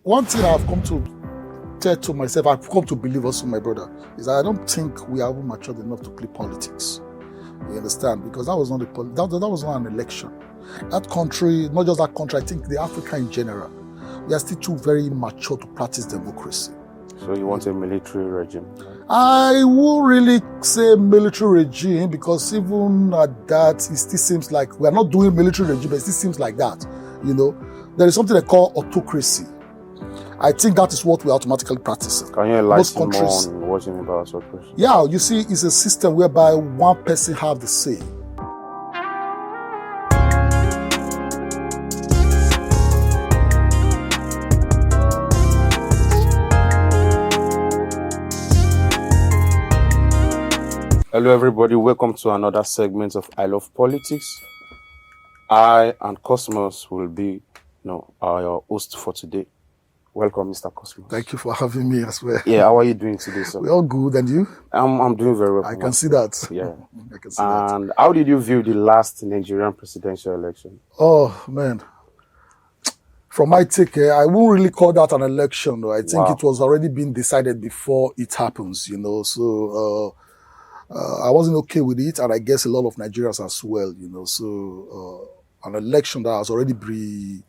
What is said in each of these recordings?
one thing I've come to tell to myself, I've come to believe also, my brother, is that I don't think we are matured enough to play politics. You understand? Because that was not that was not an election. That country, not just that country, I think the Africa in general, we are still too very mature to practice democracy. So you want a military regime? I won't really say military regime, because even at that, it still seems like we are not doing military regime, but it still seems like that. You know, there is something they call autocracy. I think that is what we automatically practice. Can you enlighten more on what you mean by autocracy? Yeah, you see, it's a system whereby one person have the say. Hello everybody, welcome to another segment of I Love Politics. I and Cosmos will be our host for today. Welcome, Mr. Cosmos. Thank you for having me as well. Yeah, how are you doing today, sir? We're all good, and you? I'm doing very well. I can see that. Yeah. I can see that. And how did you view the last Nigerian presidential election? Oh, man. From my take, I won't really call that an election, though. I think it was already been decided before it happens, you know. So, I wasn't okay with it, and I guess a lot of Nigerians as well, you know. So, an election that has already been,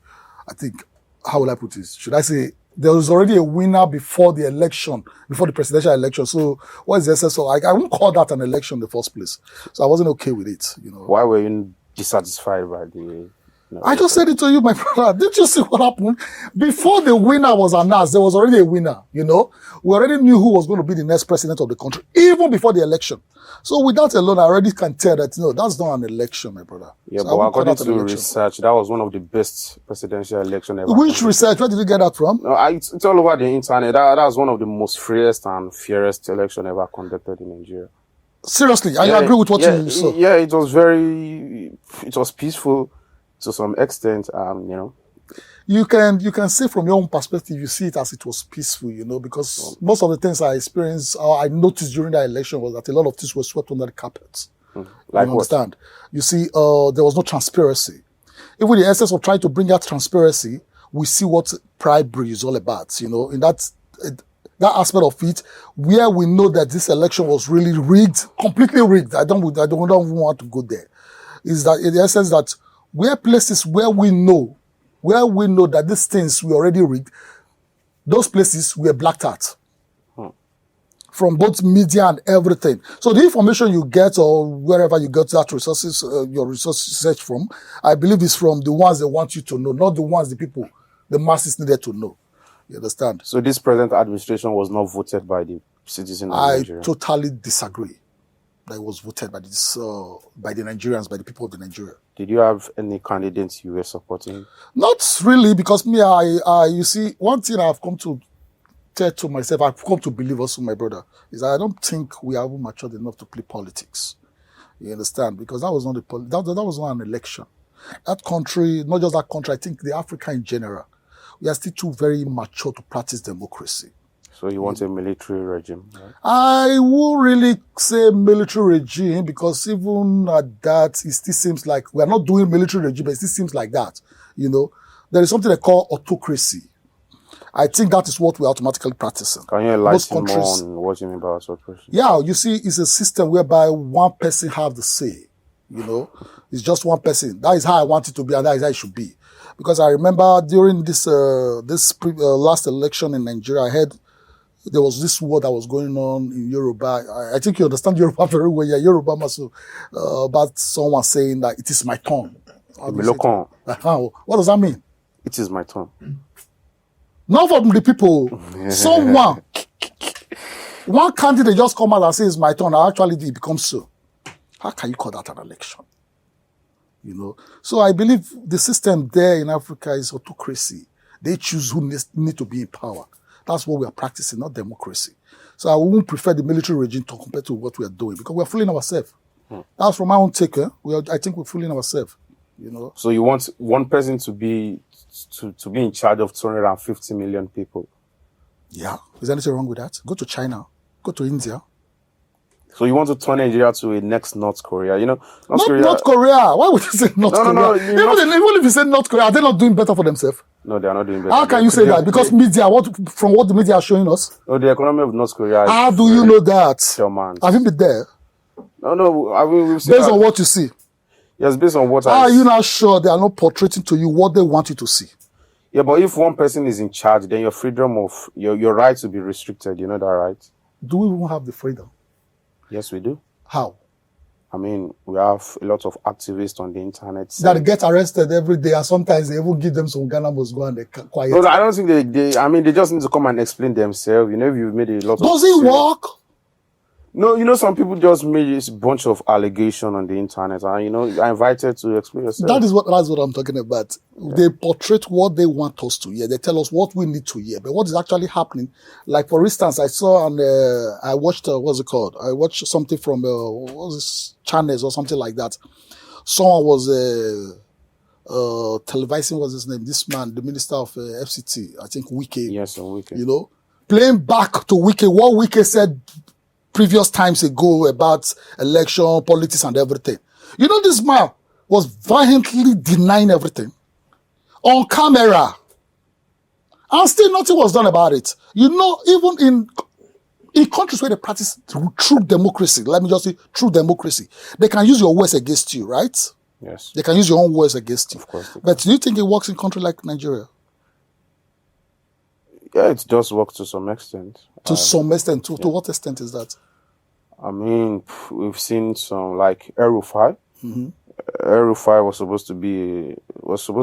I think, how will I put this? Should I say there was already a winner before the election, before the presidential election? So, what is the essence of? I won't call that an election in the first place. So, I wasn't okay with it, you know. Why were you dissatisfied by the? I just said it to you, my brother. Didn't you see what happened? Before the winner was announced, there was already a winner, you know. We already knew who was going to be the next president of the country, even before the election. So with that alone, I already can tell that, that's not an election, my brother. Yeah, so but according to research, that was one of the best presidential elections ever. Which research? Where did you get that from? No, it's all over the internet. That was one of the most freest and fairest elections ever conducted in Nigeria. Seriously? I agree with what you saw? Yeah, it was peaceful to some extent, You can say from your own perspective, you see it as it was peaceful, you know, because most of the things I experienced, or I noticed during that election was that a lot of things were swept under the carpet. Like you understand? You see, there was no transparency. Even the essence of trying to bring out transparency, we see what bribery is all about, you know, in that aspect of it, where we know that this election was really rigged, completely rigged. I don't even want to go there. Is that in the essence that where places where we know that these things were already rigged, those places were blacked out from both media and everything. So the information you get, or wherever you get that resources, your resource search from, I believe is from the ones they want you to know, not the ones the masses needed to know. You understand? So this present administration was not voted by the citizens of Nigeria? I totally disagree. That it was voted by the Nigerians, by the people of the Nigeria. Did you have any candidates you were supporting? Not really, because you see, one thing I've come to tell to myself, I've come to believe also, my brother, is that I don't think we are matured enough to play politics. You understand? Because that was not that was not an election. That country, not just that country, I think the Africa in general, we are still too very mature to practice democracy. So you want a military regime? Right? I won't really say military regime, because even at that, it still seems like we are not doing military regime, but it still seems like that. You know, there is something they call autocracy. I think that is what we're automatically practicing. Can you enlighten more on what you mean by autocracy? Yeah, you see, it's a system whereby one person have the say. You know, it's just one person. That is how I want it to be, and that is how it should be. Because I remember during this last election in Nigeria, I heard there was this war that was going on in Yoruba. I think you understand Yoruba very well. Yeah, Yoruba must about someone saying that it is my turn. Emilokan. What does that mean? It is my turn. Not from the people. Someone. One candidate just come out and say it's my turn, and actually it becomes so. How can you call that an election? You know? So I believe the system there in Africa is autocracy. They choose who need to be in power. That's what we are practicing, not democracy. So I wouldn't prefer the military regime compared to what we are doing, because we are fooling ourselves. That's from my own take. I think we're fooling ourselves. You know. So you want one person to be in charge of 250 million people? Yeah. Is there anything wrong with that? Go to China. Go to India. So you want to turn Nigeria to a next North Korea? You know, North Korea. Why would you say North Korea? No. Even if you say North Korea, are they not doing better for themselves? No, they are not doing better. How can you say that? Because media, from what the media are showing us? No, the economy of North Korea. How do you know that? Dormant. Have you been there? No. I mean, we've seen based on what you see. Yes, based on what are you not sure they are not portraying to you what they want you to see? Yeah, but if one person is in charge, then your freedom of your right to be restricted. You know that, right? Do we even have the freedom? Yes, we do. How? I mean, we have a lot of activists on the internet that get arrested every day, and sometimes they even give them some Ghana must go and they quiet. No, I don't think they. I mean, they just need to come and explain themselves. You know, if you've made a lot. Does it work? No, you know, some people just made this bunch of allegations on the internet, and you know, you're invited to explain yourself. That's what I'm talking about. Yeah. They portray what they want us to hear. They tell us what we need to hear, but what is actually happening? Like for instance, I saw and I watched what's it called? I watched something from what's this channels or something like that. Someone was televising what's his name? This man, the minister of FCT, I think Wike. Yes, Wike. You know, playing back to Wike, what Wike said previous times ago about election, politics, and everything. You know, this man was violently denying everything on camera, and still nothing was done about it. You know, even in countries where they practice true democracy, let me just say true democracy, they can use your words against you, right? Yes. They can use your own words against you. Of course. But do you think it works in a country like Nigeria? Yeah, it does work to some extent. To some extent. To what extent is that? I mean, we've seen some like El-Rufai. Mm-hmm. El-Rufai was supposed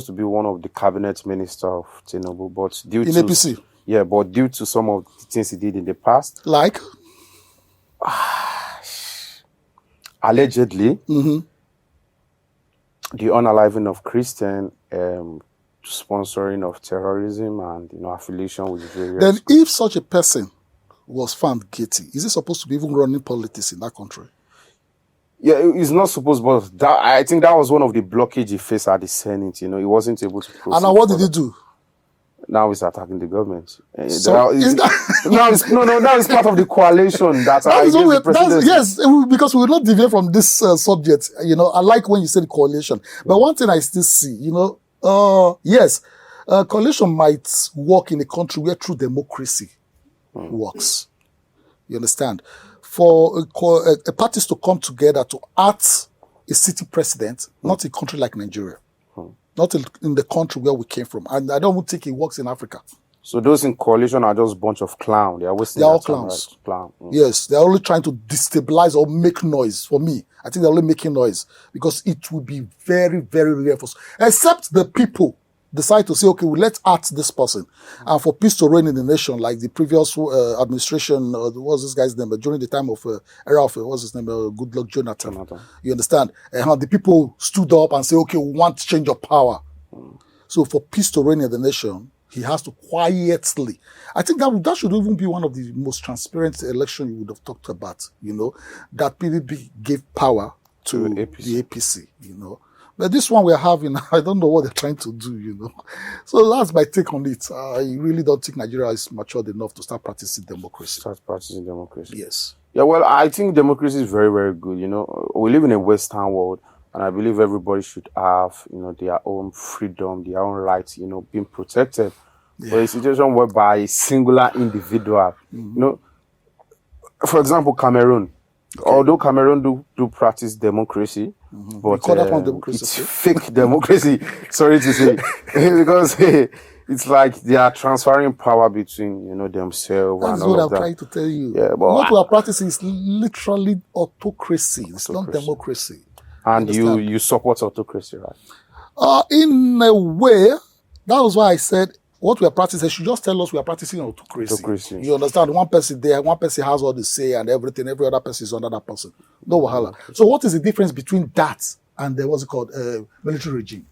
to be one of the cabinet minister of Tinubu, but due to APC. Yeah, but due to some of the things he did in the past, like allegedly, mm-hmm. the unaliving of Christian, sponsoring of terrorism, and affiliation with various. Then, if such a person was found guilty, is he supposed to be even running politics in that country? Yeah, he's not supposed, but I think that was one of the blockages he faced at the Senate. You know, he wasn't able to proceed. And now what did he do? Now he's attacking the government. So now it's part of the coalition that yes, because we will not deviate from this subject. You know, I like when you say the coalition, but one thing I still see, you know, yes, coalition might work in a country where true democracy works. You understand? For parties to come together to act a city president, not a country like Nigeria, not in the country where we came from, and I don't think it works in Africa. So those in coalition are just a bunch of clowns. They are wasting their all clowns. Right? Clown. Yes, they're only trying to destabilize or make noise. For me, I think they're only making noise because it will be very, very rare for us. Except the people decide to say, okay, well, let's act this person. And for peace to reign in the nation, like the previous administration, what was this guy's name? During the time of era of, what was his name? Goodluck Jonathan. You understand? How the people stood up and say, okay, we want change of power. So for peace to reign in the nation, he has to quietly. I think that should even be one of the most transparent elections you would have talked about, you know, that PDP gave power to the APC, you know. But this one we're having, I don't know what they're trying to do, you know. So that's my take on it. I really don't think Nigeria is matured enough to start practicing democracy. Yes. Yeah, well, I think democracy is very, very good. You know, we live in a Western world, and I believe everybody should have, you know, their own freedom, their own rights, you know, being protected. Yeah. But a situation whereby a singular individual, you know, for example, Cameroon. Okay. Although Cameroon do practice democracy, but it's fake democracy. Sorry to say, because it's like they are transferring power between themselves. That's what I'm trying to tell you. Yeah, but what we are practicing is literally autocracy. It's not democracy. And you support autocracy, right? In a way, that was why I said. What we are practicing, they should just tell us we are practicing autocracy. You understand? One person there, one person has all the say and everything. Every other person is another person. No wahala. So what is the difference between that and what's it called? Military regime?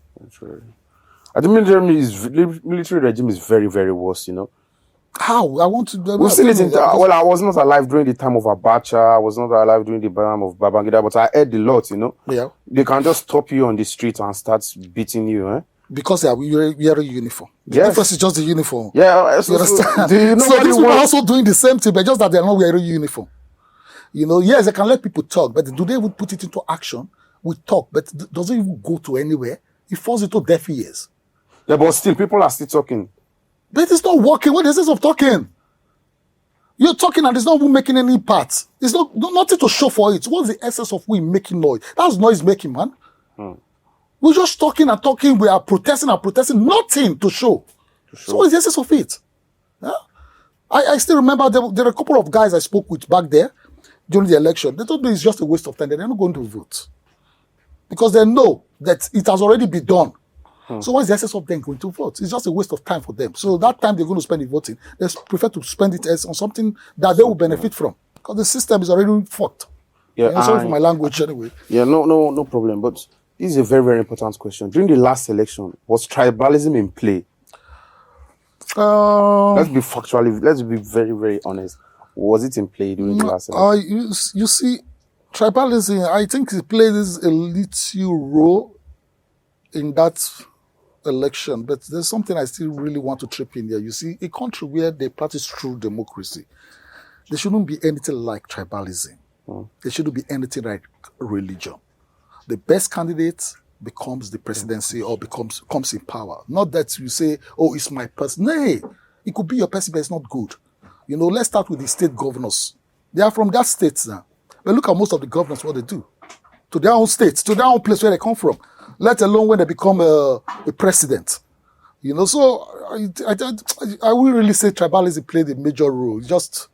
I think military regime is very, very worse, you know. How? I want to... We've seen it I was not alive during the time of Abacha. I was not alive during the time of Babangida, but I heard a lot, you know. Yeah. They can just stop you on the street and start beating you, eh? Because they are wearing uniform. The difference is just the uniform. Yeah, you understand? So these people are also doing the same thing, but just that they are not wearing uniform. Yes, they can let people talk, but do they even put it into action? We talk, but does it even go to anywhere? It falls into deaf ears. Yeah, but still, people are still talking. But it's not working. What is the sense of talking? You're talking and it's not even making any impact. It's nothing to show for it. What's the essence of we making noise? That's noise making, man. We're just talking and talking. We are protesting and protesting. Nothing to show. So what is the essence of it? Yeah? I still remember there are a couple of guys I spoke with back there during the election. They told me it's just a waste of time. They're not going to vote. Because they know that it has already been done. So what's the essence of them going to vote? It's just a waste of time for them. So that time they're going to spend it voting, they prefer to spend it on something that they will benefit from. Because the system is already fucked. Yeah, sorry for my language anyway. Yeah, no problem. But this is a very, very important question. During the last election, was tribalism in play? Let's be very, very honest. Was it in play during the last election? You see, tribalism, I think it plays a little role in that election, but there's something I still really want to trip in there. You see, a country where they practice true democracy, there shouldn't be anything like tribalism. There shouldn't be anything like religion. The best candidate becomes the presidency or comes in power. Not that you say, oh, it's my person. No, it could be your person, but it's not good. Let's start with the state governors. They are from that state now. But look at most of the governors, what they do. To their own states, to their own place where they come from. Let alone when they become a president. So I will really say tribalism played a major role. Just,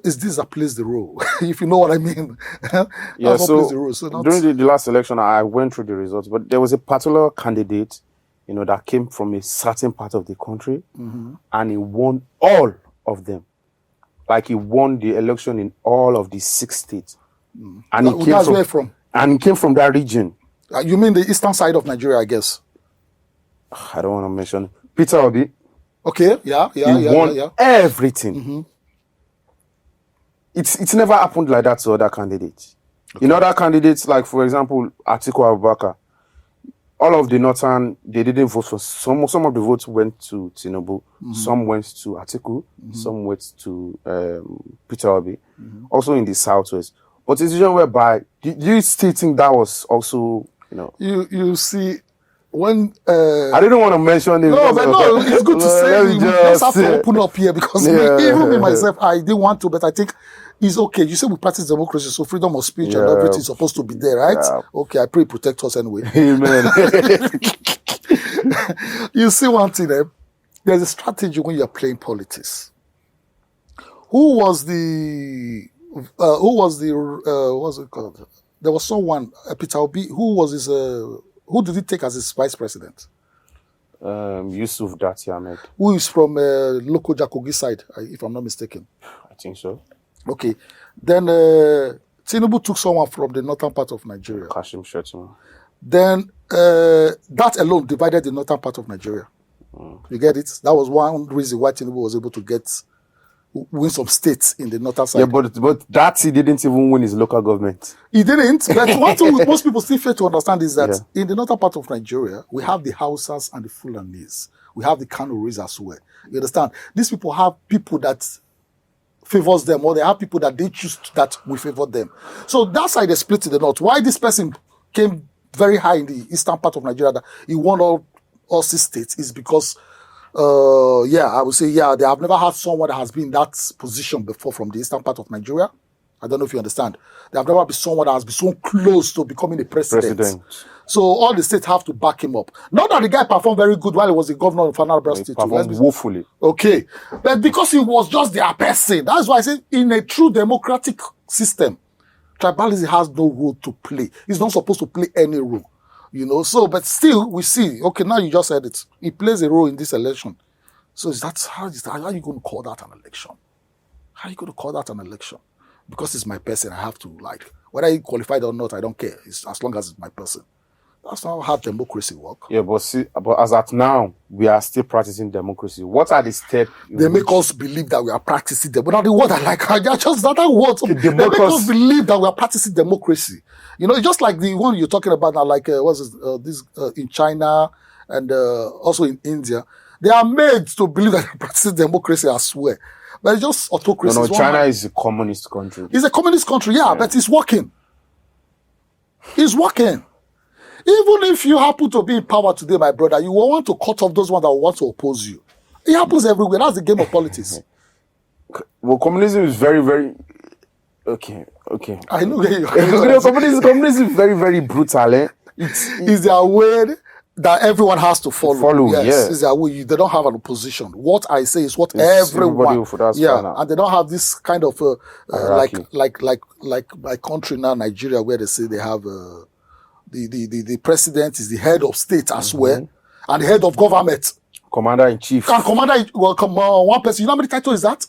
is this that plays the role? If you know what I mean. Yeah, so plays the role. So during the last election, I went through the results, but there was a particular candidate, that came from a certain part of the country, and he won all of them. Like he won the election in all of the 6 states. And he came from that region. You mean the eastern side of Nigeria, I guess? I don't want to mention Peter Obi. Okay, yeah. He won everything. It's never happened like that to other candidates. Okay. In other candidates, like for example, Atiku Abubakar, all of the northern, they didn't vote for some of the votes went to Tinubu, some went to Atiku, some went to Peter Obi, also in the southwest. But it's a situation whereby, do you still think that was also, You see, when... I didn't want to mention it. No, but no, it's good to say. We just have to open up here because even me, myself, I didn't want to, but I think it's okay. You say we practice democracy, so freedom of speech and everything is supposed to be there, right? Yeah. Okay, I pray protect us anyway. Amen. You see one thing, there's a strategy when you're playing politics. What's it called? There was someone, Peter Obi, who did he take as his vice president? Yusuf Dati Ahmed. Who is from local Jakogi side, if I'm not mistaken. I think so. Okay. Then Tinubu took someone from the northern part of Nigeria. Kashim Shettima. Then that alone divided the northern part of Nigeria. You get it? That was one reason why Tinubu was able to win some states in the northern side. Yeah, but that he didn't even win his local government. He didn't. But one thing most people still fail to understand is that in the northern part of Nigeria, we have the Hausas and the Fulanis. We have the Kanuris as well. You understand? These people have people that favors them, or they have people that they choose that will favor them. So that's how they split in the north. Why this person came very high in the eastern part of Nigeria, that he won all 6 states, is because I would say, they have never had someone that has been in that position before from the eastern part of Nigeria. I don't know if you understand. There have never been someone that has been so close to becoming a president. So all the states have to back him up. Not that the guy performed very good while he was the governor of Anambra State. He performed woefully. Okay. But because he was just their person, that's why I say in a true democratic system, tribalism has no role to play. It's not supposed to play any role. So, but still, we see, okay, now you just said it. It plays a role in this election. So how are you going to call that an election? How are you going to call that an election? Because it's my person, I have to, whether you qualified or not, I don't care. It's as long as it's my person. That's not how democracy works. Yeah, but as at now, we are still practicing democracy. What are the steps? They make us believe that we are practicing democracy. But not the word I like. Just that word. They make us believe that we are practicing democracy. It's just like the one you're talking about now, in China and also in India. They are made to believe that they're practicing democracy, I swear. But it's just autocracy. No, China is a communist country. It's a communist country, yeah, but it's working. It's working. Even if you happen to be in power today, my brother, you will want to cut off those ones that want to oppose you. It happens everywhere. That's the game of politics. Well, communism is very, very... Okay. I know where you communism is very, very brutal, eh? It's their way that everyone has to follow. Yes. It's their way. They don't have an opposition. What I say is what everyone... And they don't have this kind of... like my country now, Nigeria, where they say they have... The president is the head of state as well, and the head of government. Commander-in-chief. Well, come on, one person. You know how many titles is that?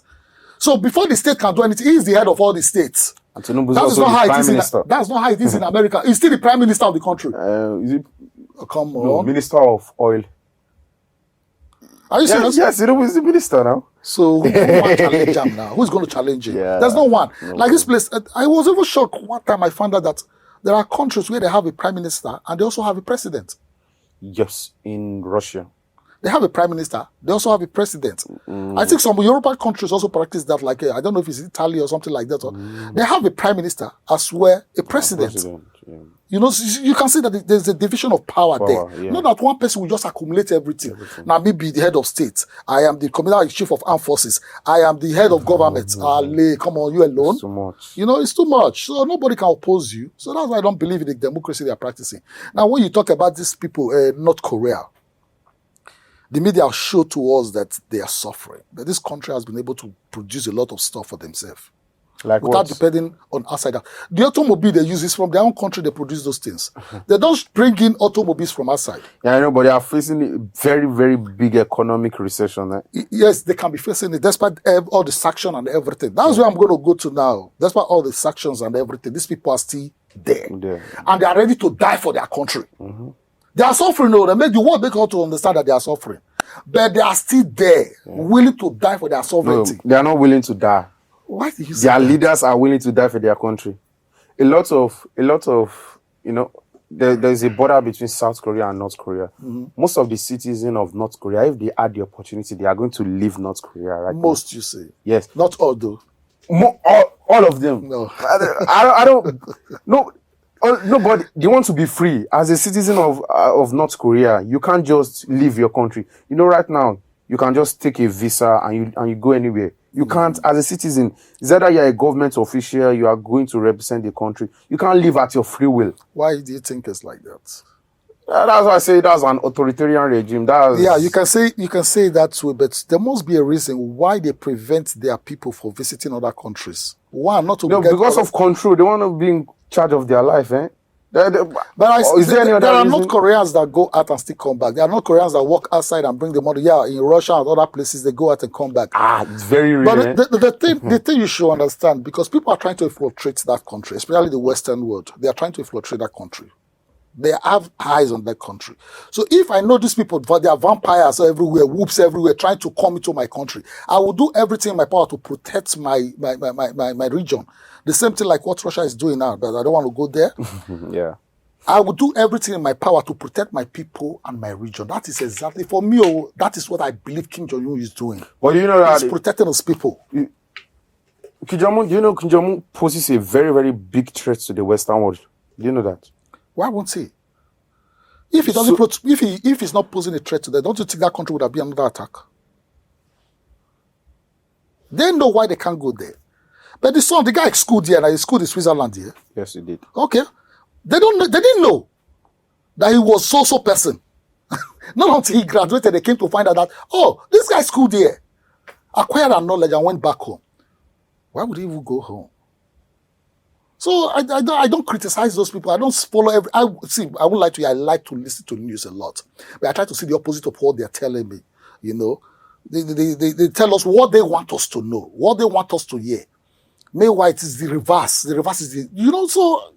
So before the state can do anything, he is the head of all the states. That is not how it is in America. He's still the prime minister of the country. Is it? Come on. No, minister of oil. Are you serious? Yes, he's the minister now. So who's going to challenge him now? Who's going to challenge him? Yeah. There's no one. This place, I was even shocked one time I found out that there are countries where they have a prime minister and they also have a president. Yes, in Russia. They have a prime minister. They also have a president. I think some European countries also practice that. Like, I don't know if it's Italy or something like that. They have a prime minister as well, a president. Yeah. You know, you can see that there's a division of power there. Yeah. Not that one person will just accumulate everything. Now, maybe the head of state. I am the commander-in-chief of armed forces. I am the head of government. Come on, you alone. It's too much. You know, it's too much. So nobody can oppose you. So that's why I don't believe in the democracy they are practicing. Now, when you talk about these people, North Korea, the media show to us that they are suffering. That this country has been able to produce a lot of stuff for themselves. Like without depending on outside. The automobile they use is from their own country, they produce those things. They don't bring in automobiles from outside. Yeah, I know, but they are facing a very, very big economic recession. Eh? Yes, they can be facing it despite all the sanctions and everything. That's where I'm going to go to now. Despite all the sanctions and everything, these people are still there. And they are ready to die for their country. They are suffering, though. They make the world make us to understand that they are suffering. But they are still there, willing to die for their sovereignty. No, they are not willing to die. Why do you say their that? leaders are willing to die for their country. A lot of, you know, there's a border between South Korea and North Korea. Most of the citizens of North Korea, if they had the opportunity, they are going to leave North Korea. Right? Most, you say. Yes. Not all, though. All of them. No. I don't. No. Nobody. They want to be free. As a citizen of North Korea, you can't just leave your country. You know, right now, you can just take a visa and you go anywhere. You can't, as a citizen, it's either you're a government official, you are going to represent the country. You can't live at your free will. Why do you think it's like that? That's why I say that's an authoritarian regime. Yeah, you can say that way, but there must be a reason why they prevent their people from visiting other countries. Why not to? No, because of control. They want to be in charge of their life, eh? There are not Koreans that go out and still come back. There are not Koreans that walk outside and bring the money. Yeah, in Russia and other places, they go out and come back. It's very rare. But the thing you should understand, because people are trying to infiltrate that country, especially the Western world. They are trying to infiltrate that country. They have eyes on that country. So if I know these people, they are vampires everywhere, whoops everywhere, trying to come into my country, I will do everything in my power to protect my region. The same thing like what Russia is doing now, but I don't want to go there. Yeah. I will do everything in my power to protect my people and my region. That is exactly, for me, that is what I believe Kim Jong-un is doing. Well, you know that he's protecting his people. Kim Jong-un poses a very, very big threat to the Western world. Do you know that? Why won't he? If he doesn't, if he's not posing a threat to them, don't you think that country would have been another attack? They know why they can't go there. But the guy schooled here, and he schooled in Switzerland here. Yes, he did. Okay. They didn't know that he was so person. Not until he graduated, they came to find out that, this guy schooled here, acquired our knowledge and went back home. Why would he even go home? So I don't criticize those people. I don't follow I won't lie to you. I like to listen to the news a lot. But I try to see the opposite of what they're telling me. You know, they tell us what they want us to know, what they want us to hear. Meanwhile, it is the reverse. The reverse is so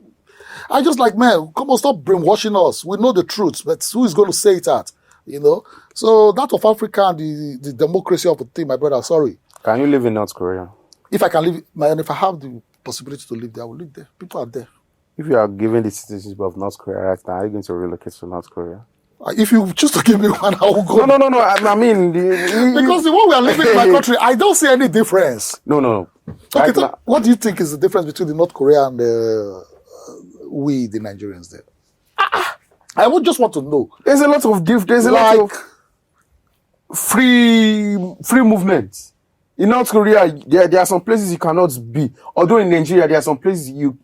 I just like, man, come on, stop brainwashing us. We know the truth, but who is going to say it at? You know? So that of Africa and the democracy of the thing, my brother, sorry. Can you live in North Korea? If I can live, and if I have the possibility to live there, I will live there. People are there. If you are given the citizenship of North Korea right now, are you going to relocate to North Korea? If you choose to give me one, I will go. No. I mean, Because the one we are living in my country, I don't see any difference. No. Okay, so what do you think is the difference between the North Korea and we, the Nigerians there? I would just want to know. There's a lot of there's a lot of free movement. In North Korea, there are some places you cannot be. Although in Nigeria, there are some places you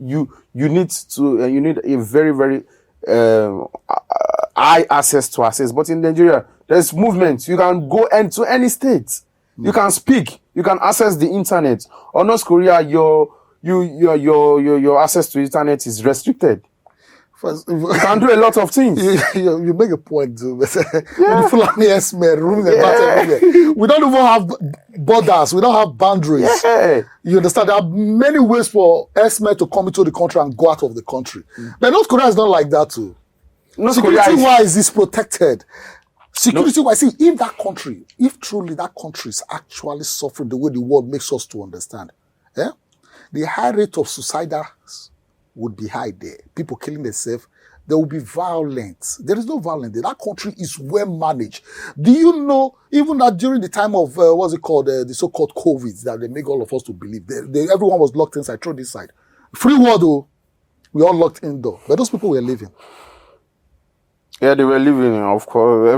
need to you need a very, very high access to access. But in Nigeria, there's movement. You can go into any state. You can speak. You can access the internet. Or North Korea, your access to internet is restricted. You can do a lot of things. You make a point, too. With the Fulani S-men roaming about everywhere. We don't even have borders. We don't have boundaries. Yeah. You understand? There are many ways for S-men to come into the country and go out of the country. But North Korea is not like that, too. Security-wise, it's protected. Security-wise, see, if truly that country is actually suffering the way the world makes us to understand, the high rate of suicides would be high there. People killing themselves. There will be violence. There is no violence there. That country is well managed. Do you know, even that during the time of, the so-called COVID, that they make all of us to believe, everyone was locked inside, thrown inside. Free world, though, we all locked indoor. But those people were living. Yeah, they were living, of course.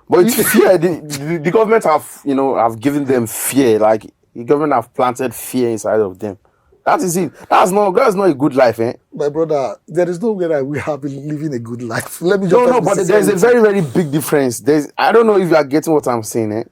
But it's fear. The government have given them fear. Like, the government have planted fear inside of them. That is it. That's not a good life, eh? My brother, there is no way that we have been living a good life. Let me just... No, but there's a very, very big difference. I don't know if you are getting what I'm saying, eh?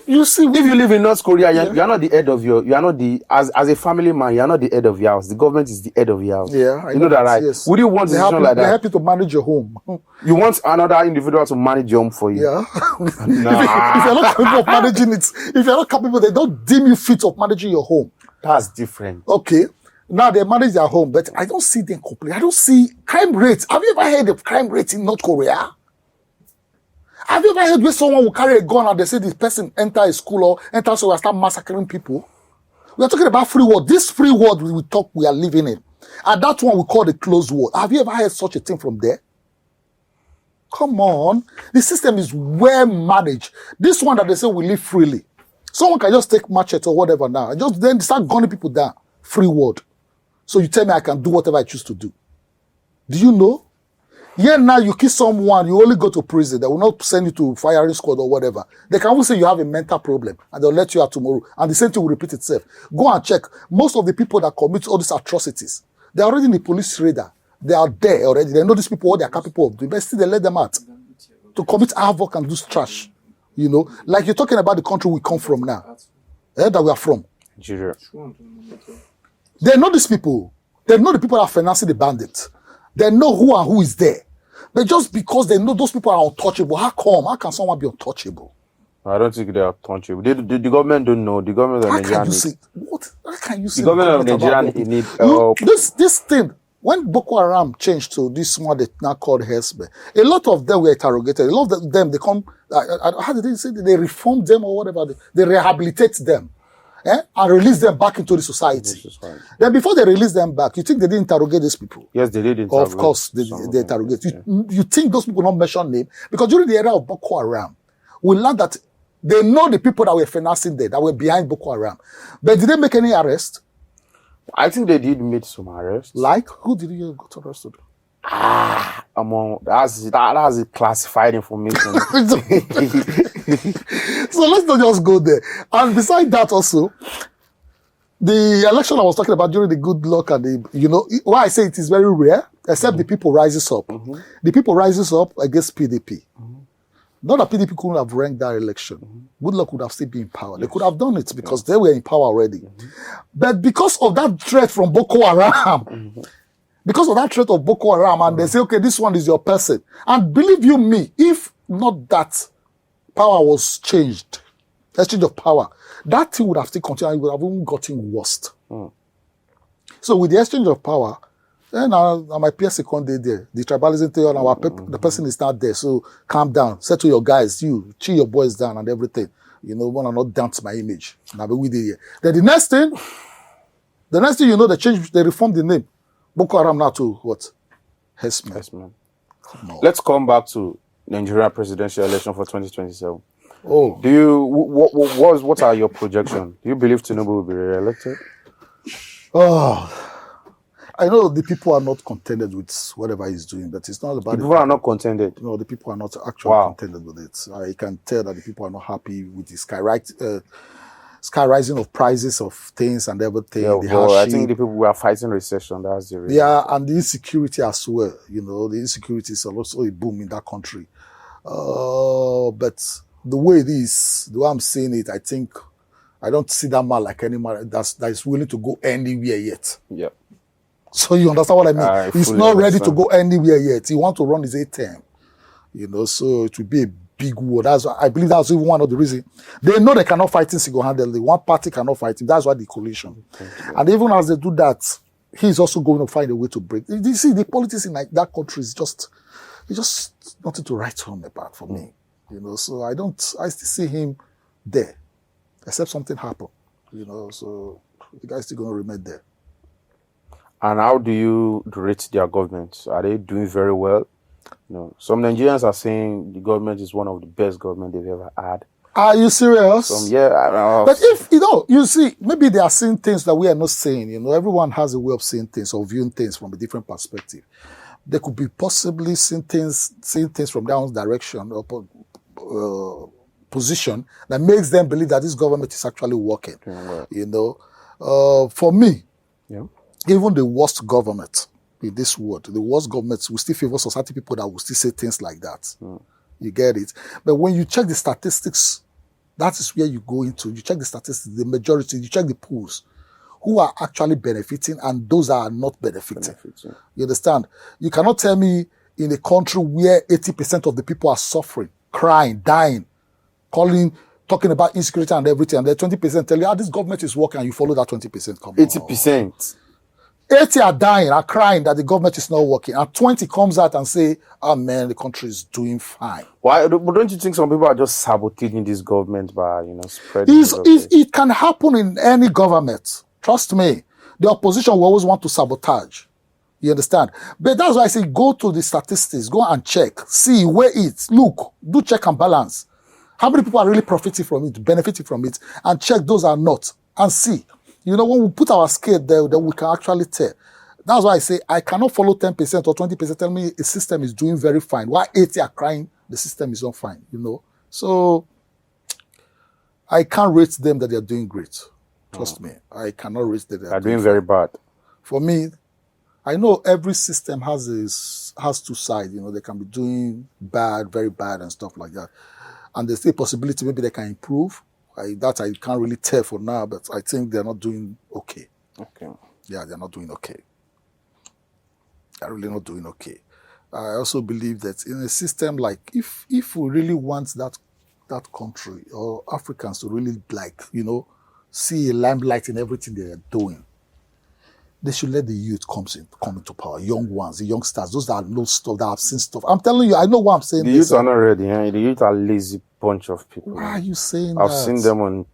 You see... If you live in North Korea, you are not the head of you are not the... As a family man, you are not the head of your house. The government is the head of your house. Yeah, I know that, right? Yes. Would you want a decision like that? They help you to manage your home. You want another individual to manage your home for you? Yeah. If you're not capable of managing it, if you're not capable, they don't deem you fit of managing your home. That's different. Okay. Now they manage their home, but I don't see them complain. I don't see crime rates. Have you ever heard of crime rates in North Korea? Have you ever heard where someone will carry a gun and they say this person enter a school or enter so and start massacring people? We are talking about free world. This free world we are living in. And that one we call the closed world. Have you ever heard such a thing from there? Come on. The system is well managed. This one that they say we live freely. Someone can just take machete or whatever now and just then start gunning people down. Free world. So you tell me I can do whatever I choose to do. Do you know? Yeah, now you kill someone, you only go to prison. They will not send you to firing squad or whatever. They can even say you have a mental problem and they'll let you out tomorrow. And the same thing will repeat itself. Go and check. Most of the people that commit all these atrocities, they're already in the police radar. They are there already. They know these people, what they are capable of doing. But still, they let them out to commit havoc and do trash. You know, like you're talking about the country we come from now, that we are from. Nigeria. They know these people. They know the people that are financing the bandits. They know who and who is there. But just because they know those people are untouchable, how come? How can someone be untouchable? I don't think they are untouchable. The government don't know. The government of Nigeria. How can you say? The government of Nigeria need help. This thing. When Boko Haram changed to this one they now called Hesbe, a lot of them were interrogated. A lot of them, they come, how did they say? They reform them or whatever. They rehabilitate them and release them back into the society. Then before they release them back, you think they didn't interrogate these people? Yes, they did interrogate. Of course, they interrogate. You think those people not mention name? Because during the era of Boko Haram, we learned that they know the people that were financing them, that were behind Boko Haram. But did they make any arrest? I think they did make some arrests. Like? Who did you get arrested? That's classified information. So let's not just go there. And besides that also, the election I was talking about during the good luck and why I say it is very rare, except the people rises up. Mm-hmm. The people rises up against PDP. Mm-hmm. Not that PDP couldn't have ranked that election. Mm-hmm. Good luck would have still been in power. Yes. They could have done it because they were in power already. Mm-hmm. But because of that threat from Boko Haram, because of that threat of Boko Haram, and they say, okay, this one is your person. And believe you me, if not that power was changed, exchange of power, that thing would have still continued. It would have even gotten worse. So with the exchange of power, then my peer second day there, the tribalism thing, the person is not there. So calm down, settle your guys, chill your boys down and everything. Want to not dance my image. Now we did here. Then the next thing they reformed the name. Boko Haram now to what? Yes, man. Yes, man. No. Let's come back to Nigerian presidential election for 2027. Oh, Do you what are your projections? Do you believe Tinubu will be re-elected? oh, I know the people are not contented with whatever he's doing, but it's not about The people are not contented. No, the people are not actually Wow. contented with it. I can tell that the people are not happy with the sky rising of prices of things and everything. Yeah, the well, I hardship. think the people were fighting recession. That's the reason. Yeah, and the insecurity as well. The insecurity is also a boom in that country. But the way it is, the way I'm seeing it, I think I don't see that man like any man that is willing to go anywhere yet. Yeah. So you understand what I mean? He's not ready to go anywhere yet. He wants to run his 8th term. So it will be a big war. I believe that's even one of the reasons. They know they cannot fight him single-handedly. One party cannot fight him. That's why the coalition. And even as they do that, he's also going to find a way to break. You see, the politics in that country is just nothing to write home about for me. So I still see him there, except something happened. So the guy's still going to remain there. And how do you rate their government? Are they doing very well? Some Nigerians are saying the government is one of the best government they've ever had. Are you serious? But if you see, maybe they are seeing things that we are not seeing. Everyone has a way of seeing things or viewing things from a different perspective. They could be possibly seeing things from their own direction or position that makes them believe that this government is actually working. For me, even the worst government in this world, the worst government will still favor society people that will still say things like that. You get it? But when you check the statistics, that is where you go into. You check the statistics, the majority, you check the polls, who are actually benefiting and those that are not benefiting. You understand? You cannot tell me in a country where 80% of the people are suffering, crying, dying, talking about insecurity and everything, and the 20% tell you, this government is working, and you follow that 20%. Come 80%. 80 are dying, are crying that the government is not working, and 20 comes out and say, "Oh man, the country is doing fine." Why? But don't you think some people are just sabotaging this government by spreading? It can happen in any government. Trust me, the opposition will always want to sabotage. You understand? But that's why I say go to the statistics, go and check, see where look, do check and balance. How many people are really profiting from it, benefiting from it, and check those are not, and see. When we put our scale there, then we can actually tell. That's why I say I cannot follow 10% or 20% tell me a system is doing very fine. While 80 are crying, the system is not fine, So I can't rate them that they're doing great. Trust me. I cannot rate that they're doing very bad. For me, I know every system has two sides. They can be doing bad, very bad and stuff like that. And there's still a possibility maybe they can improve. I can't really tell for now, but I think they're not doing okay. Okay. Yeah, they're not doing okay. They're really not doing okay. I also believe that in a system like, if we really want that country or Africans to really see a limelight in everything they are doing, they should let the youth come into power. Young ones, the youngsters, those that know stuff, that have seen stuff. I'm telling you, I know what I'm saying. The youth are not ready. The youth are lazy bunch of people. Why are you saying I've that? seen them on,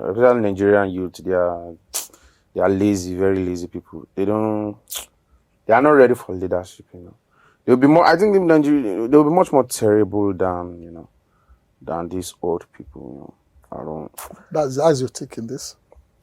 especially Nigerian youth. They are lazy, very lazy people. They are not ready for leadership. They'll be more. I think they'll be much more terrible than these old people. I don't. That's your take in this.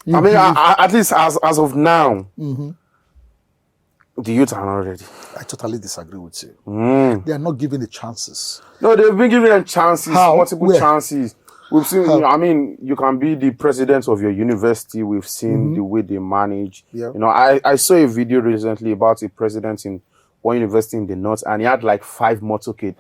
At least as of now, the youth are not ready. I totally disagree with you. They are not given the chances. No, they've been given them chances, multiple Where? chances. We've seen, you can be the president of your university. We've seen the way they manage. Yeah. I saw a video recently about a president in one university in the north, and he had like 5 motorcade.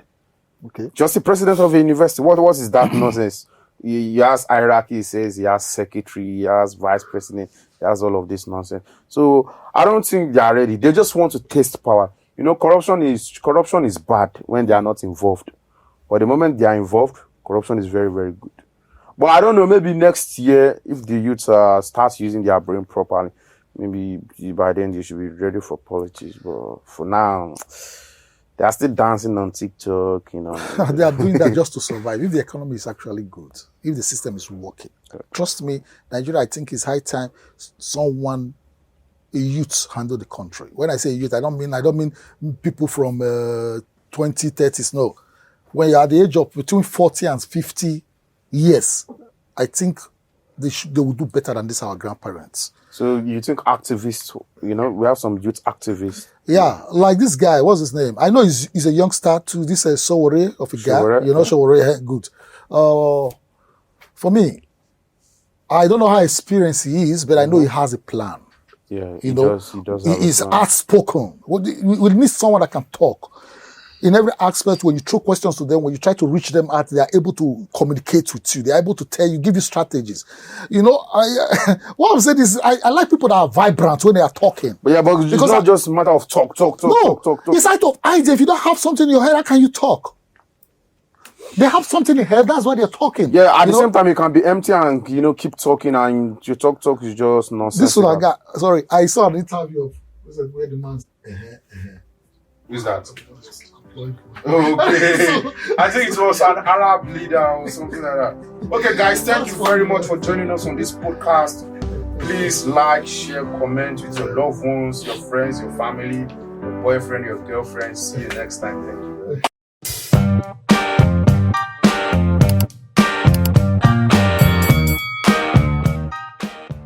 Okay. Just the president of a university. What is that nonsense? He has hierarchy, he says he has secretary, he has vice president, he has all of this nonsense. So I don't think they are ready. They just want to taste power. Corruption is bad when they are not involved. But the moment they are involved, corruption is very, very good. But I don't know, maybe next year, if the youth start using their brain properly, maybe by then they should be ready for politics. But for now, they are still dancing on TikTok, They are doing that just to survive. If the economy is actually good, if the system is working, trust me, Nigeria, I think it's high time someone a youth handle the country. When I say youth, I don't mean people from 20, 30s. No. When you're at the age of between 40 and 50 years, I think they will do better than this, our grandparents. So you think activists, we have some youth activists. Yeah, like this guy, what's his name? I know he's a youngster too. This is Sowore of a guy. Sowore, good. For me, I don't know how experienced he is, but I know he has a plan. Yeah, he does. He does. He is outspoken. We need someone that can talk. In every aspect, when you throw questions to them, when you try to reach them out, they are able to communicate with you. They are able to tell you, give you strategies. What I'm saying is, I like people that are vibrant when they are talking. But it's not just a matter of talk. It's out of idea. If you don't have something in your head, how can you talk? They have something in their head, that's why they're talking. Yeah, at the same time, you can be empty and, keep talking, and you talk is just nonsense. This one I saw an interview of, where the man's... Who's that? Okay. I think it was an Arab leader or something like that. Okay, guys, thank you very much for joining us on this podcast. Please like, share, comment with your loved ones, your friends, your family, your boyfriend, your girlfriend. See you next time. Thank you.